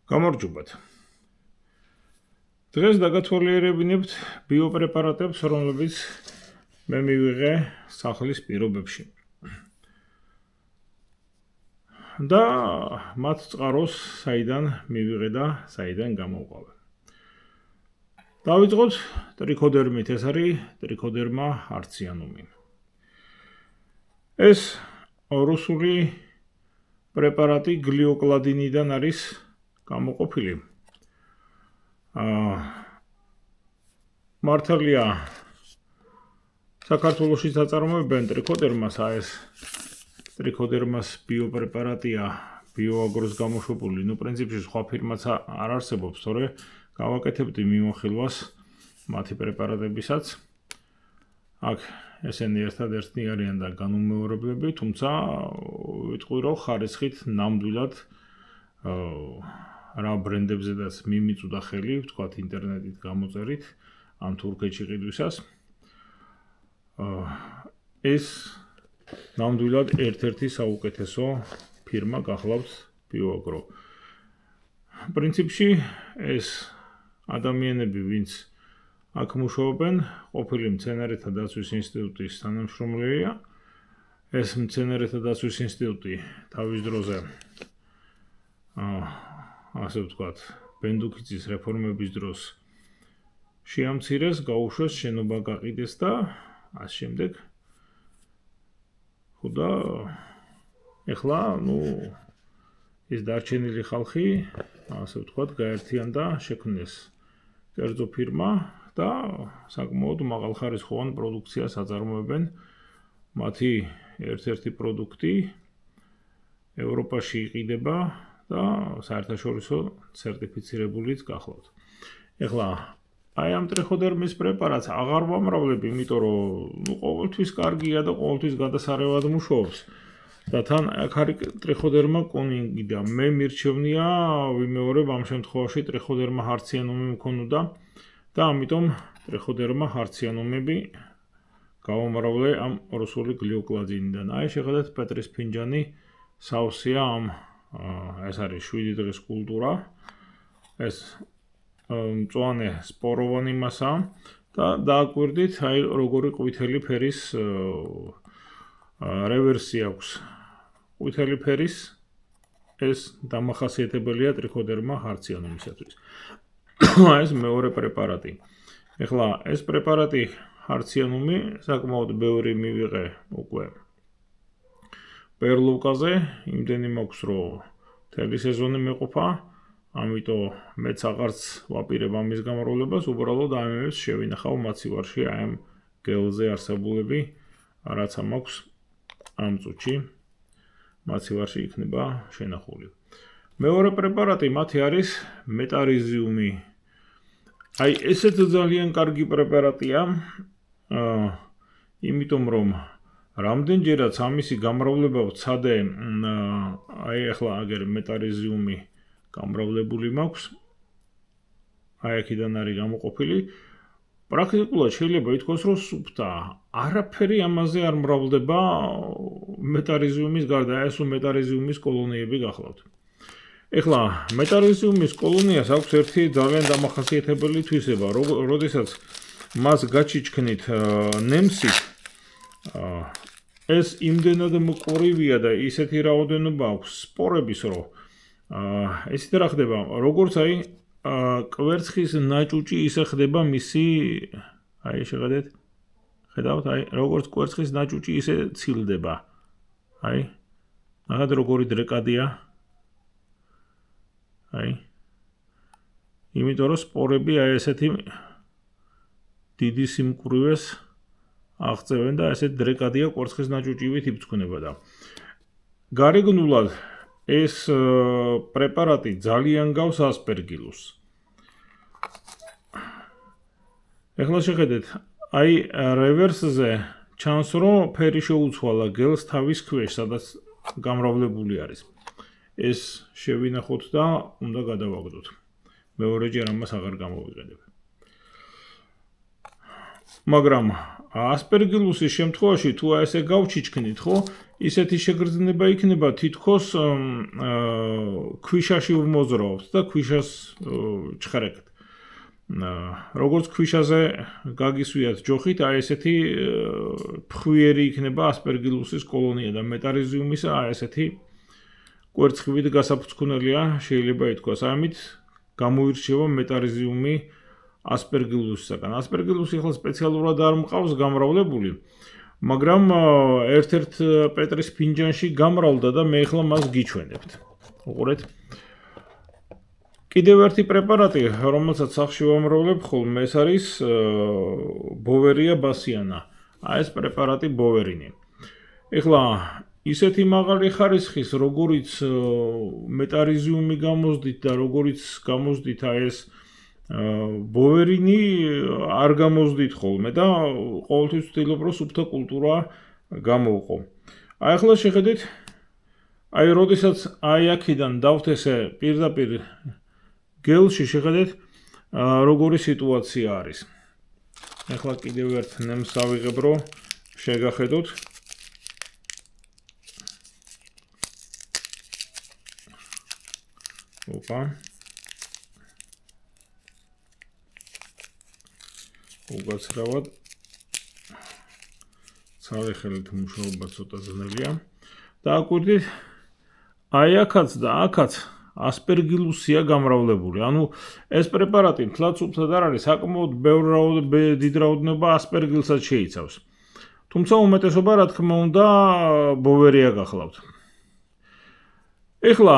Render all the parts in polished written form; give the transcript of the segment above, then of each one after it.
გამარჯობათ. დღეს დაგათვალიერებინებთ ბიოპრეპარატებს, რომლებიც მე მივიღე სახლის პირობებში. და მათ წყაროს საიდან მივიღე და საიდან გამოვყავე. დავიწყოთ ტრიქოდერმით, ეს არის ტრიქოდერმა არციანუმი. ეს რუსული პრეპარატი გლიოკლადინიდან არის გამოყოფილი. მართალია საქართველოში აწარმოებენ ტრიქოდერმას, ეს ტრიქოდერმას ბიოპრეპარატია, ბიოაგროს გამოშვებული, პრინციპში სხვა ფირმაც არ არსებობს, თორე გავაკეთებდი მიმოხილვას მათი პრეპარატებისაც. აქ ესენი ერთადერთი არიან და განუმეორებლები, თუმცა ვიტყვი რომ ხარისხით ნამდვილად რა ბრენდებზედაც მიმიწვდა ხელი, ვთქვათ ინტერნეტით გამოწერით, ან თურქეთში ყიდვისას. ეს ნამდვილად ერთ-ერთი საუკეთესო ფირმა გახლავთ ბიოაგრო. პრინციპში ეს ადამიანები, ვინც აქ მუშაობენ, ყოფილი მცენარეთა დაცვის ინსტიტუტის თანამშრომლებია. ეს მცენარეთა დაცვის ინსტიტუტი თავის დროზე ასე ვთქვათ, ბენდუქიცის რეფორმების დროს შეამცირეს, გაუშვეს, შენობა გაყიდეს და ამ შემდეგ ხოდა ეხლა ეს დარჩენილი ხალხი, ასე ვთქვათ, გაერთიანდა, შექმნეს კერძო ფირმა და საკმაოდ მაღალხარისხოვან პროდუქციას აწარმოებენ. მათი ერთ-ერთი პროდუქტი ევროპაში იყიდება და საერთაშორისო სერტიფიცირებულიც გახლავთ. ეხლა აი ამ ტრიქოდერმის პრეპარატს აღარ ვამრავლებ, იმიტომ რომ ყოველთვის კარგია და ყოველთვის გადასარევად მუშაობს. და თან აქ არის ტრიქოდერმა კონინგი და მე მირჩევნია ვიმეორებ ამ შემთხვევაში ტრიქოდერმა არციანუმი მქონოდა და ამიტომ ტრიქოდერმა არციანუმები გავამრავლე ამ რუსული გლიოკლადინიდან. აი შეხედეთ პეტრის ფინჯანი სავსეა ამ ეს არის 7 დღის კულტურა. ეს მწვანე სპოროვანი მასა და დააკვირდით აი როგორი ყვითელი ფერის რევერსი აქვს. ყვითელი ფერის ეს დამახასიათებელია ტრიქოდერმა არციანუმისათვის. ეს მეორე პრეპარატი. ეხლა ეს პრეპარატი არციანუმი საკმაოდ ბევრი მივიღე უკვე პერლოვკაზე, იმდენი მაქვს რომ მთელი სეზონი მეყოფა, ამიტომ მეც აღარც ვაპირებ ამის გამრავლებას, უბრალოდ ამებს შევინახავ მაცივარში აი ამ გელზე არსებულები, რაცა მაქვს ამ წუთში მაცივარში იქნება შენახული. მეორე პრეპარატი მათი არის მეტარიზიუმი. აი ესეც ძალიან კარგი პრეპარატია, იმიტომ რომ რამდენჯერაც ამისი გამრავლება ვცადე, აი ახლა აგერ მეტარიზიუმი გამრავლებული მაქვს. აი აქედან არის გამოყოფილი. პრაქტიკულად შეიძლება ითქვას, რომ სუფთა, არაფერი ამაზე არ მრავლდება მეტარიზიუმის გარდა, ეს მეტარიზიუმის კოლონიები გახლავთ. ეხლა მეტარიზიუმის კოლონიას აქვს ერთი ძალიან დამახასიათებელი თვისება, როდესაც მას გაჩიჩქნით ნემსით, ეს იმდენად მკვრივია და ისეთი რაოდენობა აქვს სპორების, რომ ესეთი რა ხდება, როგორც აი კვერცხის ნაჭუჭი ისე ხდება მისი, აი შეხედეთ, ხედავთ, აი როგორც კვერცხის ნაჭუჭი ისე ცილდება. აი, ნახეთ როგორი დრეკადია. აი, იმიტომ რომ სპორები აი ესეთი დიდი სიმკვრივეს აღწევენ და ესეთ დრეკადია კვერცხის ნაჭუჭივით იბრძქნება და გარეგნულად ეს პრეპარატი ძალიან გავს ასპერგილუსს. ეხლა შეხედეთ, აი რევერსზე ჩანს, რომ ფერი შეუცვალა გელს თავის ქვეშ, სადაც გამრავლებული არის. ეს შევინახოთ და უნდა გადავაგდოთ. მეორეჯერ ამას აღარ გამოვიყენებ. მაგრამ ასპერგილუსის შემთხვევაში თუ ესე გავჩიჩქნით, ხო, ისეთი შეგრძნება იქნება თითქოს ქვიშაში ვმოძრაობთ და ქვიშას ჩხრეკთ. როგორც ქვიშაზე გაგისვიათ ჯოხით, აი ესეთი ფხვიერი იქნება ასპერგილუსის კოლონია და მეტარიზიუმის აი ესეთი კვერცხივით გასაფუძქუნელია, შეიძლება ითქვას. ამით გამოირჩევა მეტარიზიუმი ასპერგილუსისაგან. ასპერგილუსი ახლა სპეციალურად არ მყავს გამრავლებული, მაგრამ ერთ-ერთ პეტრის ფინჯანში გამრავლდა და მე ახლა მას გიჩვენებთ. უყურეთ. კიდევ ერთი პრეპარატი, რომელსაც სახში ვამრავლებ ხოლმე, ეს არის ბოვერია ბასიანა. აი ეს პრეპარატი ბოვერინი. ეხლა ისეთი მაღალი ხარისხის, როგორიც მეტარიზიუმი გამოსდით და როგორიც გამოსდით აი ეს ბოვერინი არ გამოსდით ხოლმე და ყოველთვის ვცდილობ რომ სუფთა კულტურა გამოვყო. აი ახლა შეხედეთ, აი როდესაც აი აქედან დავთესე პირდაპირ გელში შეხედეთ როგორი სიტუაცია არის. ახლა კიდევ ერთ ნემს ავიღებ რომ შეგახედოთ. ოპა. უგაცრავად. ცალე ხელით მუშაობა ცოტა ძნელია. და აკვირდით აი აქაც და აქაც ასპერგილუსია გამრავლებული. ანუ ეს პრეპარატი მთლად სუფთად არ არის, საკმაოდ დიდ რაოდენობა ასპერგილსაც შეიცავს. თუმცა უმეტესობა რა თქმა უნდა ბოვერია გახლავთ. ეხლა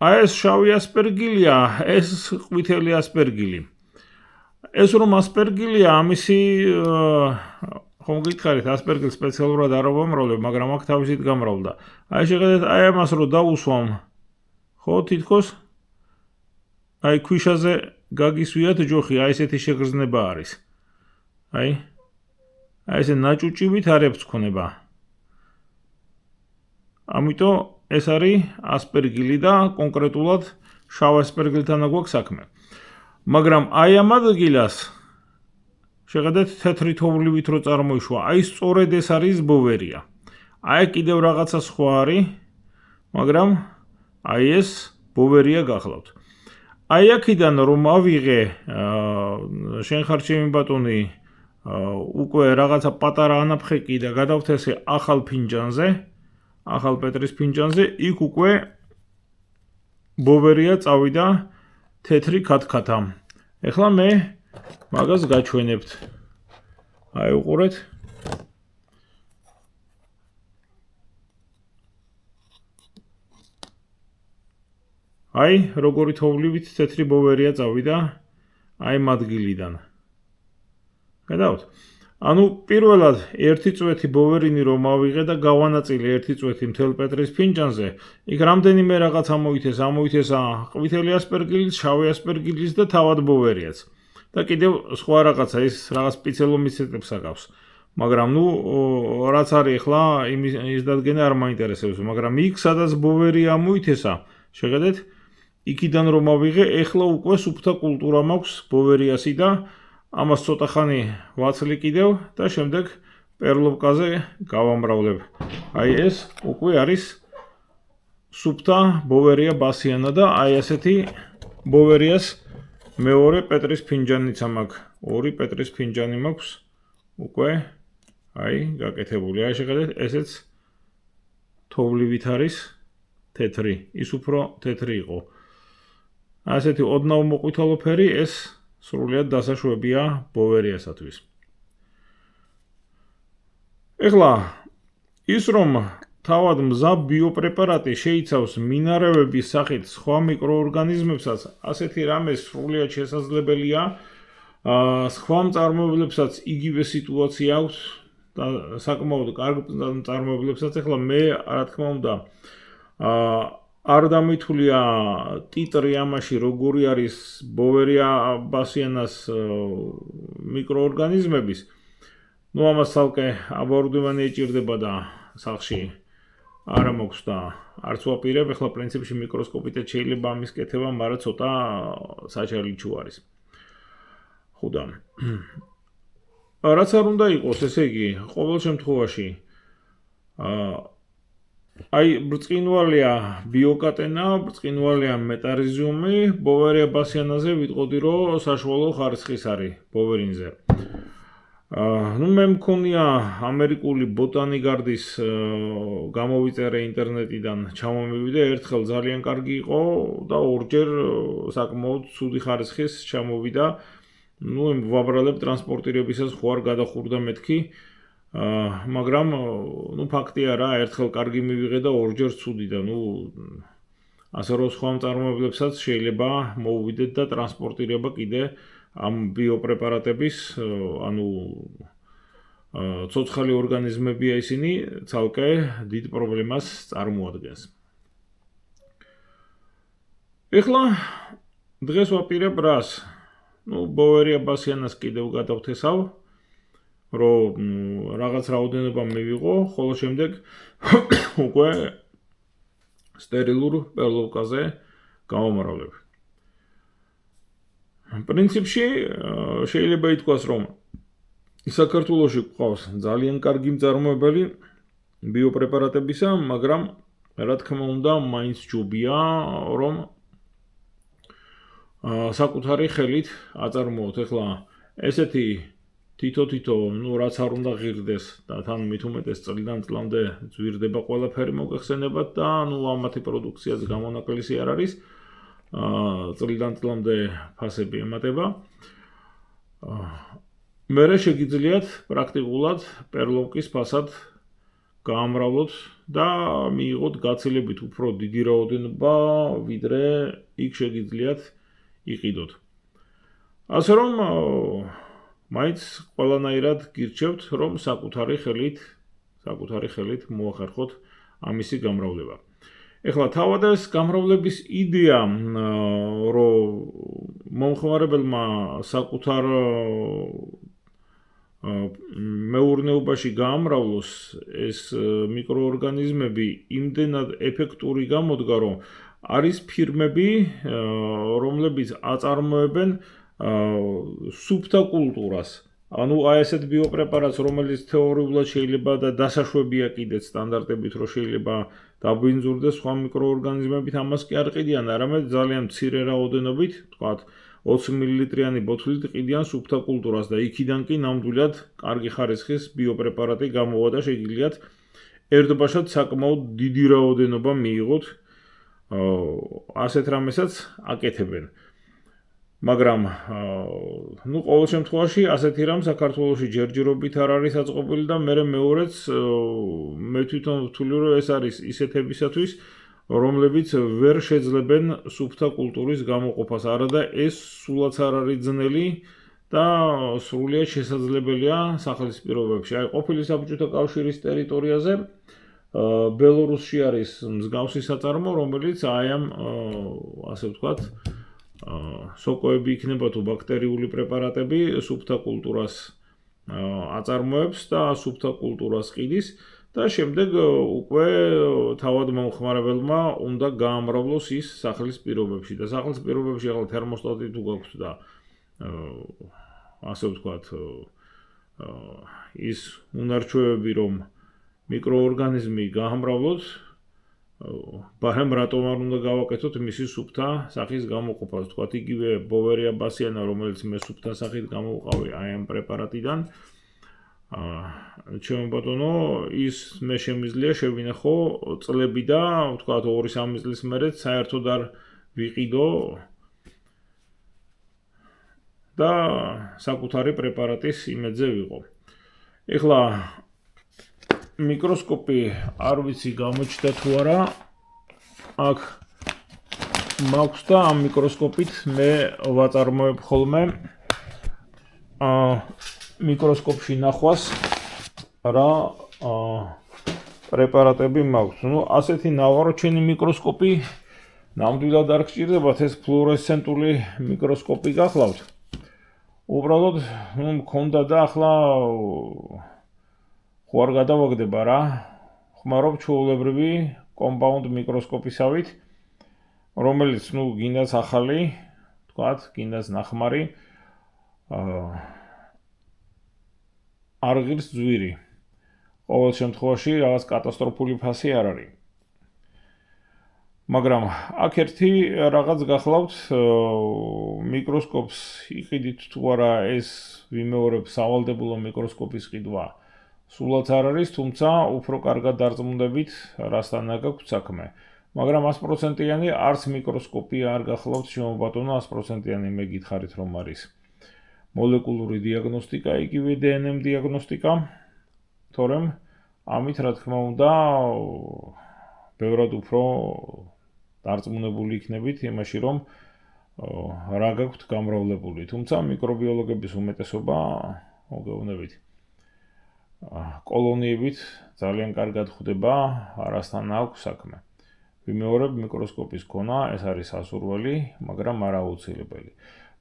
აი ეს შავი ასპერგილია, ეს ყვითელი ასპერგილი. ეს რომ ასპერგილია, ამისი ხომ გითხარით, ასპერგილს სპეციალურად არ ვამრავლებ, მაგრამ აქ თავისით გამრავლდა. აი შეხედეთ, აი ამას რომ დავუსვამ, ხო, თითქოს აი ქვიშაზე გაგისვიათ ჯოხი, აი ესეთი შეგრძნება არის. აი ესე ნაჭუჭივით არ ებწქონება. ამიტომ ეს არის ასპერგილი და კონკრეტულად შავ ასპერგილთან აგვაქვს საქმე. მაგრამ აი ამ ადგილას შეხედეთ თეთრი თოვლივით რო წარმოიშვა, აი სწორედ ეს არის ბოვერია. აი კიდევ რაღაცა სხვა არის, მაგრამ აი ეს ბოვერია გახლავთ. აი აქედან რომ ავიღე შენ ხარ ჩემი ბატონი უკვე რაღაცა პატარა ანაფხეკი და გადავთესე ახალ ფინჯანზე, ახალ პეტრის ფინჯანზე, იქ უკვე ბოვერია წავიდა თეთრი ქათქათა. ეხლა მე მაგას გაჩვენებთ. აი უყურეთ. აი როგორი თოვლივით თეთრი ბოვერია წავიდა აი ამ ადგილიდან. გადავთ. ანუ პირველად ერთი წვეთი ბოვერინი რომ ავიღე და გავანაწილე ერთი წვეთი მთელ პეტრის ფინჯანზე, იქ რამდენიმე რაღაც ამოითესა ყვითელი ასპერგილის, შავი ასპერგილის და თავად ბოვერიაც. და კიდევ სხვა რაღაცა, ის რაღაც სპეციალომიცეტებს აკავს. მაგრამ ნუ რაც არის ახლა ის დადგენა არ მაინტერესებს, მაგრამ იქ სადაც ბოვერია ამოითესა, შეხედეთ, იქიდან რომ ავიღე, ეხლა უკვე სუფთა კულტურა მაქვს ბოვერიასი და ამას ცოტა ხანი ვაცლი კიდევ და შემდეგ პერლოვკაზე გავამრავლებ. აი ეს უკვე არის სუფთა ბოვერია ბასიანა და აი ესეთი ბოვერიას მეორე პეტრის ფინჯანიც მაქვს. ორი პეტრის ფინჯანი მაქვს უკვე აი გაკეთებული. აი შეხედეთ, ესეც თოვლივით არის თეთრი, ის უფრო თეთრი იყო. ასეთი ოდნავ მოყვითალო ფერი ეს სრულიად დასაშვებია ბოვერიასათვის. ეხლა ის რომ თავად მზა ბიოპრეპარატი შეიცავს მინარევების სახით სხვა მიკროორგანიზმებსაც, ასეთი რამე სრულიად შესაძლებელია. სხვა მწარმოებლებსაც იგივე სიტუაცია აქვს და საკმაოდ კარგ მწარმოებლებსაც. ეხლა მე რა თქმა უნდა არ დამითვლია ტიტრი ამაში როგორი არის ბოვერია ბასიანას მიკროორგანიზმების. ნუ ამას ცალკე აბორდვანი ეჭირდება და სახში არა მაქვს და არც ვაპირებ. ეხლა პრინციპში მიკროსკოპითაც შეიძლება ამის კეთება, მაგრამ ცოტა საჩარლიჩო არის. ხუდა. რაც არ უნდა იყოს, ესე იგი, ყოველ შემთხვევაში აი ბრწყინვალეა ბიოკატენა, ბრწყინვალეა მეტარიზიუმი, ბოვერია ბასიანაზე ვიტყოდი, რომ საშუალო ხარისხის არის ბოვერინზე. ნუ მე მქონია ამერიკული ბოტანიგარდის გამოვიწერე ინტერნეტიდან, ჩამომივიდე, ერთხელ ძალიან კარგი იყო და ორჯერ საკმაოდ ცუდი ხარისხის ჩამოვიდა. ნუ ვაბრალებ ტრანსპორტირებისას ხო არ გადახურდა მეთქი, მაგრამ ნუ ფაქტია რა, ერთხელ კარგი მივიღე და ორჯერ ცუდი და ნუ ასე რომ სხვა მწარმოებლებსაც შეიძლება მოუვიდეთ და ტრანსპორტირება კიდე ამ ბიოპრეპარატების, ანუ ცოცხალი ორგანიზმებია ისინი, ცალკე დიდ პრობლემას წარმოადგენს. ეხლა დღეს ვაპირებ რას? ნუ ბოვერია ბასიანას კიდევ გადავთესავ, რომ რაღაც რაოდენობა მივიღო, ხოლო შემდეგ უკვე სტერილურ პერლოვკაზე გავამრავლებ. პრინციპში შეიძლება ითქვას, რომ საქართველოში გვყავს ძალიან კარგი მწარმოებელი ბიოპრეპარატებისა, მაგრამ რა თქმა უნდა, მაინც ჯობია, რომ საკუთარი ხელით აწარმოოთ. ეხლა ესეთი თითო-თითო, ნუ რაც არ უნდა ღირდეს და თან მით უმეტეს წლიდან წლამდე ძვირდება ყველაფერი მოგეხსენებათ და ნუ ამათი პროდუქციაც გამონაკლისი არ არის. წლიდან წლამდე ფასები ემატება. მერე შეგიძლიათ პრაქტიკულად პერლოვკის ფასად გაამრავლოთ და მიიღოთ გაცილებით უფრო დიდი რაოდენობა, ვიდრე იქ შეგიძლიათ იყიდოთ. ასე რომ მაინც ყველანაირად გირჩევთ, რომ საკუთარი ხელით მოახერხოთ ამისი გამრავლება. ეხლა თავად ეს გამრავლების იდეა, რომ მომხმარებელმა საკუთარ მეურნეობაში გაამრავლოს ეს მიკროორგანიზმები, იმდენად ეფექტური გამოდგა, რომ არის ფირმები, რომლებიც აწარმოებენ სუფთა კულტურას. ანუ აი ესეთ ბიოპრეპარატს, რომელიც თეორიულად შეიძლება და დასაშვებია კიდეც სტანდარტებით, რომ შეიძლება დაბინძურდეს სხვა მიკროორგანიზმებით, ამას კი არ ყიდიან, არამედ ძალიან მცირე რაოდენობით, ვთქვათ, 20 მლ-იანი ბოთლით ყიდიან სუფთა კულტურას და იქიდან კი ნამდვილად კარგი ხარისხის ბიოპრეპარატი გამოვა და შეგიძლიათ ერთბაშად საკმაოდ დიდი რაოდენობა მიიღოთ. ასეთ რამესაც აკეთებენ. მაგრამ ნუ ყოველ შემთხვევაში ასეთი რამ საქართველოში ჯერჯერობით არ არის აწყობილი და მეორეც მე თვითონ ვთვლი, რომ ეს არის ისეთებისათვის, რომლებიც ვერ შეძლებენ სუფთა კულტურის გამოყოფას, არადა ეს სულაც არ არის ძნელი და სრულიად შესაძლებელია სახლის პირობებში. აი ყოფილი საბჭოთა კავშირის ტერიტორიაზე ბელორუსში არის მსგავსი საწარმო, რომელიც აი ამ ასე ვთქვათ სოკოები იქნება თუ ბაქტერიული პრეპარატები სუფთა კულტურას აწარმოებს და სუფთა კულტურას ყიდის და შემდეგ უკვე თავად მომხმარებელმა უნდა გაამრავლოს ის სახლის პირობებში და სახლის პირობებში ახლა თერმოსტატი თუ გაქვთ და ასე ვთქვათ ის უნარჩვევები რომ მიკროორგანიზმი გაამრავლოთ ბარემ რატომ არ უნდა გავაკეთოთ მისი სუფთა სახის გამოყოფას, ვთქვათ იგივე ბოვერია ბასიანა, რომელიც მე სუფთა სახით გამოვყავი აი ამ პრეპარატიდან. ჩემო ბატონო, ის მე შემიძლია შევინახო წლები და ვთქვათ 2-3 წლის მერე საერთოდ არ ვიყიდო და საკუთარი პრეპარატის იმედზე ვიყო. ეხლა მიკროსკოპი არ ვიცი გამოჩნდა თუ არა აქ მაქვს და ამ მიკროსკოპით მე ვაწარმოებ ხოლმე მიკროსკოპში ნახვას რა პრეპარატები მაქვს. ნუ ასეთი ნავარჩენი მიკროსკოპი ნამდვილად არ გჭირდებათ, ეს ფლუორესცენტული მიკროსკოპი გახლავთ. უბრალოდ მქონდა და ახლა ხო არ გადავაგდება რა. ხმარობ ჩვეულებრივი კომპაუნდ მიკროსკოპისავით, რომელიც გინდას ახალი, ვთქვათ, გინდას ნახმარი, არ ღირს ძვირი. ყოველ შემთხვევაში რაღაც კატასტროფული ფასი არ არის. მაგრამ აქ ერთი რაღაც გახლავთ მიკროსკოპს იყიდით თუ არა ეს ვიმეორებ სავალდებულო მიკროსკოპის ყიდვა სულაც არ არის, თუმცა უფრო კარგად დარწმუნდებით რასთან გაქვთ საქმე. მაგრამ 100%-იანი არც მიკროსკოპი არ გახლავთ შემობატონო 100%-იანი მე გითხარით რომ არის მოლეკულური დიაგნოსტიკა, იგივე დნმ დიაგნოსტიკა, თორემ ამით რა თქმა უნდა ბევრად უფრო დარწმუნებული იქნებით იმაში რომ რა გაქვთ გამრავლებული, თუმცა მიკრობიოლოგების უმეტესობა მოგეუბნებით კოლონიებით ძალიან კარგად ხვდება არასთან აქვს საქმე. ვიმეორებ მიკროსკოპის ქონა ეს არის სასურველი, მაგრამ არა აუცილებელი.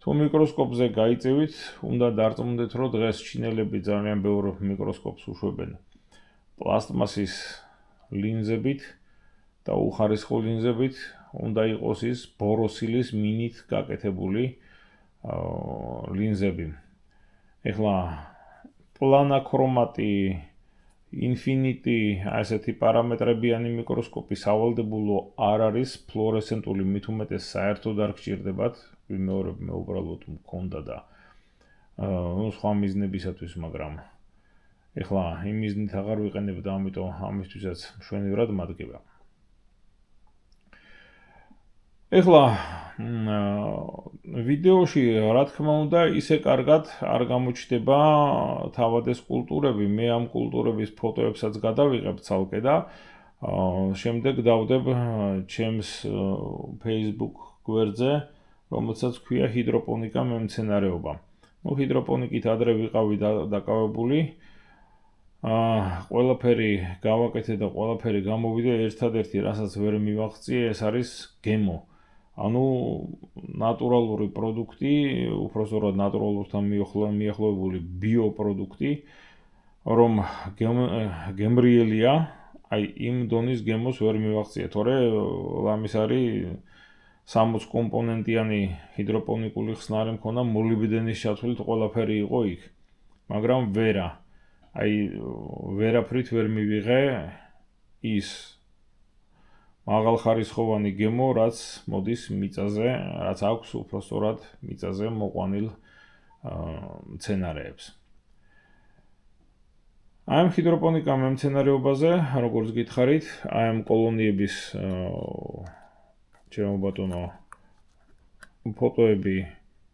თუ მიკროსკოპზე გაიწევით, უნდა დარწმუნდეთ, რომ დღეს ჩინელები ძალიან ბევრ მიკროსკოპს უშვებენ პლასტმასის ლინზებით და უხარისხო ლინზებით, უნდა იყოს ის ბოროსილის მინით გაკეთებული ლინზები. ეხლა პლანაქრომატი, ინფინიტი, ასეთი პარამეტრებიანი მიკროსკოპი სავალდებულო არ არის, ფლუორესცენტული მით უმეტეს საერთოდ არ გჭირდებათ, ვიმეორებ მე უბრალოდ მქონდა და სხვა მიზნებისათვის, მაგრამ ეხლა იმ მიზნით აღარ ვიყენებ და ამიტომ ამისთვისაც მშვენივრად მადგება. ეხლა ვიდეოში რა თქმა უნდა ისე კარგად არ გამოჩნდება თავად ეს კულტურები, მე ამ კულტურების ფოტოებსაც გადავიღებ ცალკე და შემდეგ დავდებ ჩემს Facebook გვერდზე, რომელსაც ქვია ჰიდროპონიკა მემცენარეობა. ჰიდროპონიკით ადრე ვიყავი დაკავებული, ყველაფერი გავაკეთე და ყველაფერი გამოვიდა, ერთადერთი რასაც ვერ მივაღწიე, ეს არის გემო. ანუ ნატურალური პროდუქტი, უпростоრად ნატურალურთან მიახლოებული ბიოპროდუქტი, რომ გემრიელია, აი იმ დონის გემოს ვერ მივაღწიე, თორე ამის არის 60 კომპონენტიანი ჰიდროპონიკული ხსნარი მქონდა, მოლიბდენის ჩათვლით ყველაფერი იყო იქ, მაგრამ ვერაფრით ვერ მივიღე ის მაღალხარისხოვანი გემო, რაც მოდის მიწაზე, რაც აქვს უпростоრად მიწაზე მოყვანილ მცენარეებს. აი ამ ჰიდროპონიკა მემცენარეობაზე, როგორც გითხარით, აი ამ კოლონიების ჩემო ბატონო ფოტოები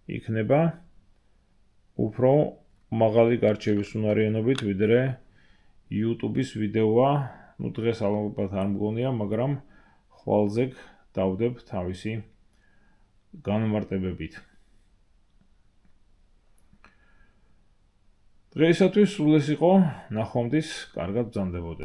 იქნება უფრო მაღალი გარჩევის უნარიანობით, ვიდრე YouTube-ის ვიდეოა, დღეს ალბათ არ მგონია, მაგრამ ხვალზე დავდებ თავისი განმარტებებით. დღეისათვის სულ ეს იყო, ნახვამდის, კარგად ბრძანდებოდეთ.